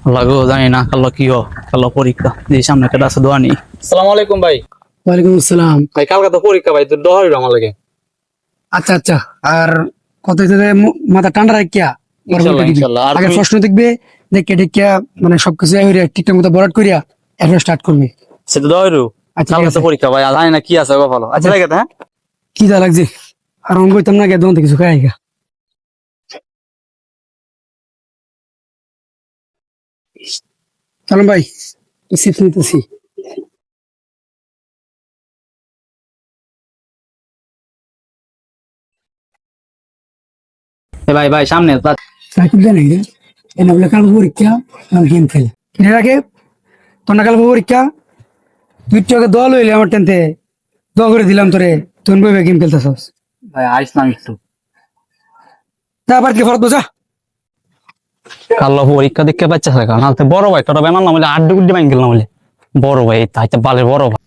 লাগো জানি না কালো কি কালো পরীক্ষা যে সামনে একটা আছে দোয়ানি। আসসালামু আলাইকুম ভাই। ওয়ালাইকুম আসসালাম। ভাই কালকে তো পরীক্ষা ভাই, তো ডর আমার লাগে। আচ্ছা আচ্ছা, আর কত হইতেছে মাথা ঠান্ডা রাখিয়া ইনশাআল্লাহ ইনশাআল্লাহ। আর আগে তুমি প্রশ্ন দেখবে, দেখে দেখিয়া মানে সবকিছু ঠিকঠাক মতো বরাদ করিয়া এরপর স্টার্ট করবি। সেটা ডরু। আচ্ছা ঠিক কালকে তো আছে। পরীক্ষা ভাই, আর জানি না কি আছে গো, ভালো আচ্ছা লাগে হ্যাঁ। কি যা লাগছে আর অঙ্গ হইতাম না, দোকান থেকে কিছু খাই গা। সালাম ভাই, সিট নিতেছি। ভাই ভাই সামনে সাইকেল দেন এই এনে বলে কাল পরীক্ষা, আমি গেম খেলে কিনে রাখে। তোর না কাল পরীক্ষা, তুই চোখে দল হইলে আমার টেনতে দল করে দিলাম তোরে, তুই বইবে গেম খেলতেছস। ভাই আইস না একটু। তা আবার কি ফরত বোঝা। কালো পরীক্ষা দেখতে পাচ্ছে কারণ বড় ভাই তোরা বেমান না বলে আড্ডি গুড্ডি বাইন গেলাম বলে বড় ভাই তাই তো বালের বড় ভাই।